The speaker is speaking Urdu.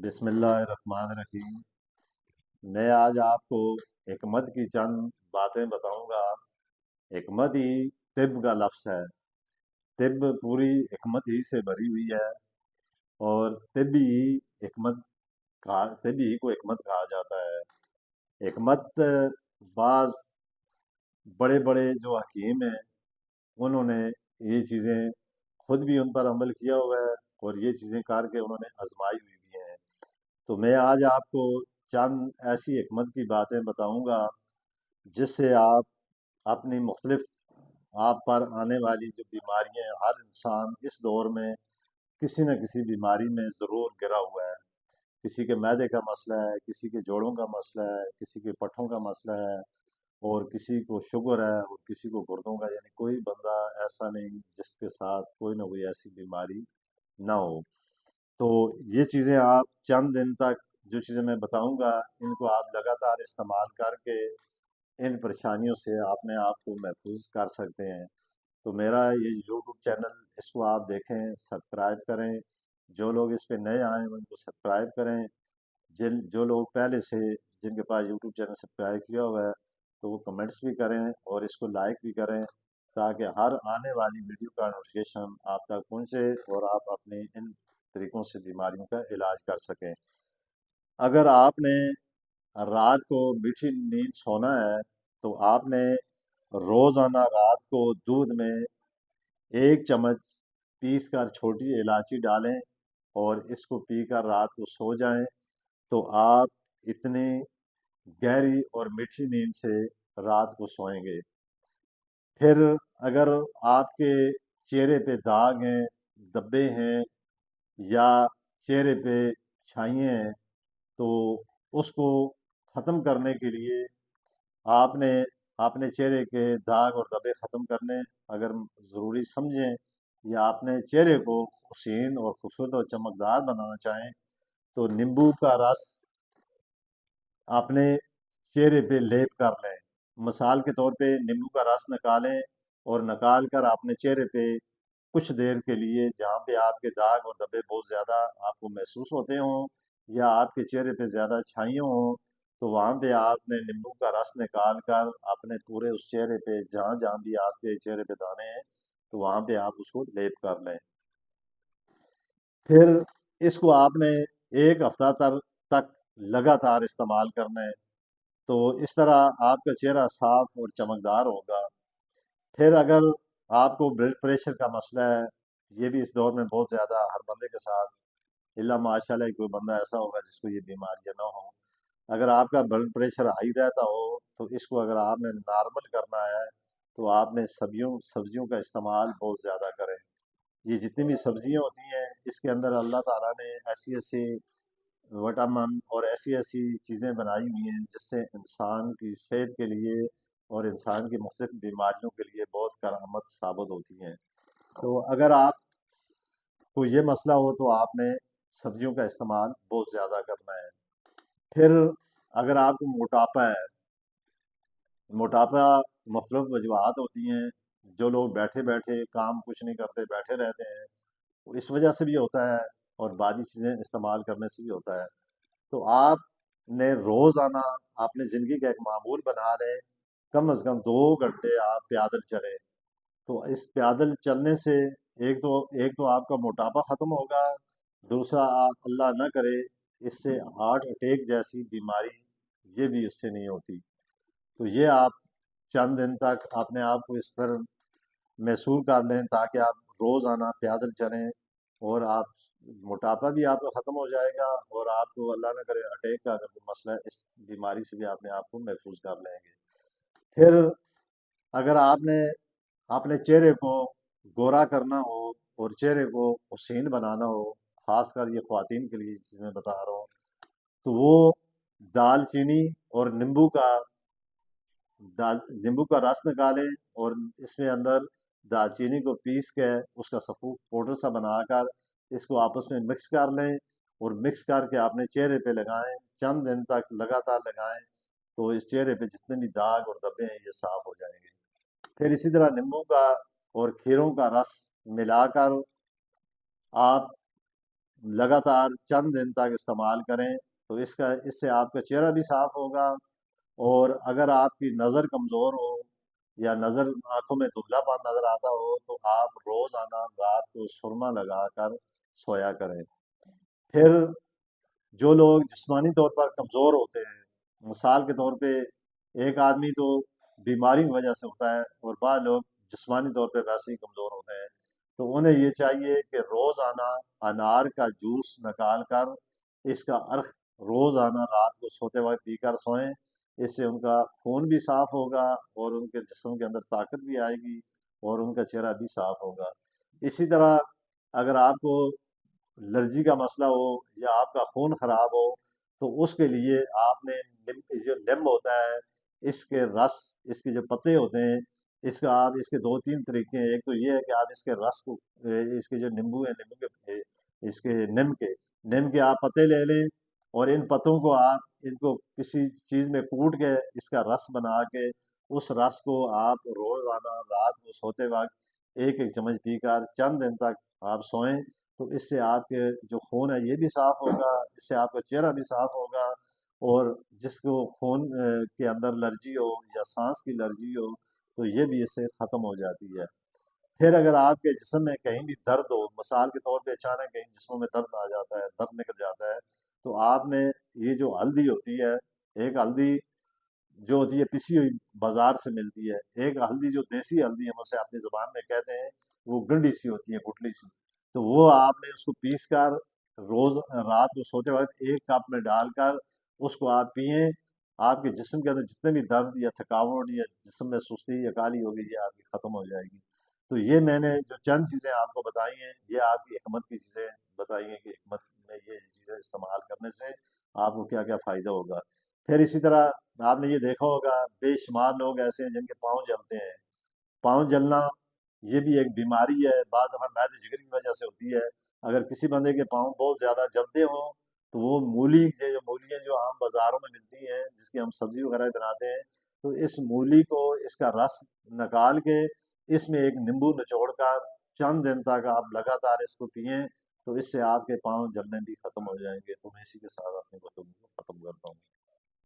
بسم اللہ الرحمن الرحیم۔ میں آج آپ کو حکمت کی چند باتیں بتاؤں گا۔ حکمت ہی طب کا لفظ ہے۔ طب پوری حکمت ہی سے بھری ہوئی ہے، اور طبی ہی کو حکمت کہا جاتا ہے۔ حکمت بعض بڑے بڑے جو حکیم ہیں، انہوں نے یہ چیزیں خود بھی ان پر عمل کیا ہوا ہے، اور یہ چیزیں کر کے انہوں نے آزمائی ہوئی بھی ہیں۔ تو میں آج آپ کو چند ایسی حکمت کی باتیں بتاؤں گا جس سے آپ اپنی مختلف آپ پر آنے والی جو بیماریاں ہیں، ہر انسان اس دور میں کسی نہ کسی بیماری میں ضرور گرا ہوا ہے۔ کسی کے معدے کا مسئلہ ہے، کسی کے جوڑوں کا مسئلہ ہے، کسی کے پٹھوں کا مسئلہ ہے، اور کسی کو شوگر ہے، اور کسی کو گردوں کا، یعنی کوئی بندہ ایسا نہیں جس کے ساتھ کوئی نہ کوئی ایسی بیماری نہ ہو۔ تو یہ چیزیں آپ چند دن تک جو چیزیں میں بتاؤں گا، ان کو آپ لگاتار استعمال کر کے ان پریشانیوں سے اپنے آپ کو محفوظ کر سکتے ہیں۔ تو میرا یہ یوٹیوب چینل، اس کو آپ دیکھیں، سبسکرائب کریں۔ جو لوگ اس پہ نئے آئے ہیں ان کو سبسکرائب کریں۔ جو لوگ پہلے سے جن کے پاس یوٹیوب چینل سبسکرائب کیا ہوا ہے، تو وہ کمنٹس بھی کریں اور اس کو لائک بھی کریں، تاکہ ہر آنے والی ویڈیو کا نوٹیفیکیشن آپ تک پہنچے اور آپ اپنے ان طریقوں سے بیماریوں کا علاج کر سکیں۔ اگر آپ نے رات کو میٹھی نیند سونا ہے، تو آپ نے روزانہ رات کو دودھ میں 1 چمچ پیس کر چھوٹی الائچی ڈالیں، اور اس کو پی کر رات کو سو جائیں، تو آپ اتنی گہری اور میٹھی نیند سے رات کو سوئیں گے۔ پھر اگر آپ کے چہرے پہ داغ ہیں، دبے ہیں، یا چہرے پہ چھائیاں ہیں، تو اس کو ختم کرنے کے لیے آپ نے اپنے چہرے کے داغ اور دبے ختم کرنے اگر ضروری سمجھیں، یا اپنے چہرے کو حسین اور خوبصورت اور چمکدار بنانا چاہیں، تو نیمبو کا رس اپنے چہرے پہ لیپ کر لیں۔ مثال کے طور پہ نیمبو کا رس نکالیں، اور نکال کر اپنے چہرے پہ کچھ دیر کے لیے، جہاں پہ آپ کے داغ اور دبے بہت زیادہ آپ کو محسوس ہوتے ہوں، یا آپ کے چہرے پہ زیادہ چھائیاں ہوں، تو وہاں پہ آپ نے نیمبو کا رس نکال کر اپنے پورے اس چہرے پہ، جہاں جہاں بھی آپ کے چہرے پہ دانے ہیں، تو وہاں پہ آپ اس کو لیپ کر لیں۔ پھر اس کو آپ نے 1 ہفتہ تک لگاتار استعمال کرنا ہے، تو اس طرح آپ کا چہرہ صاف اور چمکدار ہوگا۔ پھر اگر آپ کو بلڈ پریشر کا مسئلہ ہے، یہ بھی اس دور میں بہت زیادہ ہر بندے کے ساتھ، اللہ ماشاء اللہ کوئی بندہ ایسا ہوگا جس کو یہ بیماریاں نہ ہوں۔ اگر آپ کا بلڈ پریشر ہائی رہتا ہو، تو اس کو اگر آپ نے نارمل کرنا ہے، تو آپ نے سبزیوں کا استعمال بہت زیادہ کریں۔ یہ جتنی بھی سبزیاں ہوتی ہیں، اس کے اندر اللہ تعالیٰ نے ایسی ایسی وٹامن اور ایسی ایسی چیزیں بنائی ہوئی ہیں جس سے انسان کی صحت کے لیے اور انسان کی مختلف بیماریوں کے لیے بہت کرامت ثابت ہوتی ہیں۔ تو اگر آپ کو یہ مسئلہ ہو، تو آپ نے سبزیوں کا استعمال بہت زیادہ کرنا ہے۔ پھر اگر آپ کو موٹاپا ہے، موٹاپا مختلف وجوہات ہوتی ہیں۔ جو لوگ بیٹھے بیٹھے کام کچھ نہیں کرتے، بیٹھے رہتے ہیں، وہ اس وجہ سے بھی ہوتا ہے، اور بعضی چیزیں استعمال کرنے سے بھی ہوتا ہے۔ تو آپ نے روزانہ اپنے زندگی کا ایک معمول بنا لیں، کم از کم 2 گھنٹے آپ پیادل چلیں۔ تو اس پیادل چلنے سے ایک تو آپ کا موٹاپا ختم ہوگا، دوسرا آپ اللہ نہ کرے اس سے ہارٹ اٹیک جیسی بیماری یہ بھی اس سے نہیں ہوتی۔ تو یہ آپ چند دن تک اپنے آپ کو اس پر محصور کر لیں، تاکہ آپ روزانہ پیادل چلیں، اور آپ موٹاپا بھی آپ کا ختم ہو جائے گا، اور آپ کو اللہ نہ کرے اٹیک کا اگر کوئی مسئلہ ہے، اس بیماری سے بھی اپنے آپ کو محفوظ کر لیں گے۔ پھر اگر آپ نے اپنے چہرے کو گورا کرنا ہو اور چہرے کو حسین بنانا ہو، خاص کر یہ خواتین کے لیے یہ چیز میں بتا رہا ہوں، تو وہ دال چینی اور نیمبو کا رس نکالیں، اور اس میں اندر دال چینی کو پیس کے اس کا سفوف پاؤڈر سا بنا کر اس کو آپس میں مکس کر لیں، اور مکس کر کے اپنے چہرے پہ لگائیں، چند دن تک لگاتار لگائیں، تو اس چہرے پہ جتنے بھی داغ اور دبے ہیں یہ صاف ہو جائیں گے۔ پھر اسی طرح نیمبو کا اور کھیروں کا رس ملا کر آپ لگاتار چند دن تک استعمال کریں تو اس سے آپ کا چہرہ بھی صاف ہوگا، اور اگر آپ کی نظر کمزور ہو یا آنکھوں میں دھندلا پان نظر آتا ہو تو آپ روزانہ رات کو سرما لگا کر سویا کریں۔ پھر جو لوگ جسمانی طور پر کمزور ہوتے ہیں، مثال کے طور پہ ایک آدمی تو بیماری کی وجہ سے ہوتا ہے اور بعض لوگ جسمانی طور پہ ویسے ہی کمزور ہوتے ہیں، تو انہیں یہ چاہیے کہ روزانہ انار کا جوس نکال کر اس کا عرق روزانہ رات کو سوتے وقت پی کر سوئیں۔ اس سے ان کا خون بھی صاف ہوگا اور ان کے جسم کے اندر طاقت بھی آئے گی اور ان کا چہرہ بھی صاف ہوگا۔ اسی طرح اگر آپ کو الرجی کا مسئلہ ہو یا آپ کا خون خراب ہو تو اس کے لیے آپ نے جو نیم ہوتا ہے اس کے رس، اس کے جو پتے ہوتے ہیں، اس کا آپ اس کے دو تین طریقے ہیں۔ ایک تو یہ ہے کہ آپ اس کے رس کو اس کے جو نیمبو ہیں، نیمبو کے اس کے نیم کے آپ پتے لے لیں اور ان پتوں کو آپ ان کو کسی چیز میں کوٹ کے اس کا رس بنا کے اس رس کو آپ روزانہ رات کو سوتے وقت ایک ایک چمچ پی کر چند دن تک آپ سوئیں، تو اس سے آپ کے جو خون ہے یہ بھی صاف ہوگا، اس سے آپ کا چہرہ بھی صاف ہوگا، اور جس کو خون کے اندر الرجی ہو یا سانس کی الرجی ہو تو یہ بھی اس سے ختم ہو جاتی ہے۔ پھر اگر آپ کے جسم میں کہیں بھی درد ہو، مثال کے طور پہ اچانک کہیں جسموں میں درد آ جاتا ہے، درد نکل جاتا ہے، تو آپ نے یہ جو ہلدی ہوتی ہے، ایک ہلدی جو ہوتی ہے پسی ہوئی بازار سے ملتی ہے، ایک ہلدی جو دیسی ہلدی ہم اسے اپنی زبان میں کہتے ہیں، وہ گنڈی سی ہوتی ہے، گٹلی سی، تو وہ آپ نے اس کو پیس کر روز رات کو سوتے وقت ایک کپ میں ڈال کر اس کو آپ پئیں، آپ کے جسم کے اندر جتنے بھی درد یا تھکاوٹ یا جسم میں سستی یا کالی ہوگی یہ آپ کی ختم ہو جائے گی۔ تو یہ میں نے جو چند چیزیں آپ کو بتائی ہیں یہ آپ کی حکمت کی چیزیں بتائی ہیں کہ حکمت میں یہ چیزیں استعمال کرنے سے آپ کو کیا کیا فائدہ ہوگا۔ پھر اسی طرح آپ نے یہ دیکھا ہوگا بے شمار لوگ ایسے ہیں جن کے پاؤں جلتے ہیں۔ پاؤں جلنا یہ بھی ایک بیماری ہے، بعض دفعہ معدے جگر کی وجہ سے ہوتی ہے۔ اگر کسی بندے کے پاؤں بہت زیادہ جلتے ہوں تو وہ مولیاں جو عام بازاروں میں ملتی ہیں جس کی ہم سبزی وغیرہ بناتے ہیں، تو اس مولی کو اس کا رس نکال کے اس میں ایک نیمبو نچوڑ کر چند دن تک آپ لگاتار اس کو پئیں، تو اس سے آپ کے پاؤں جلنے بھی ختم ہو جائیں گے۔ تو میں اسی کے ساتھ اپنی گفتگو کو ختم کرتا ہوں۔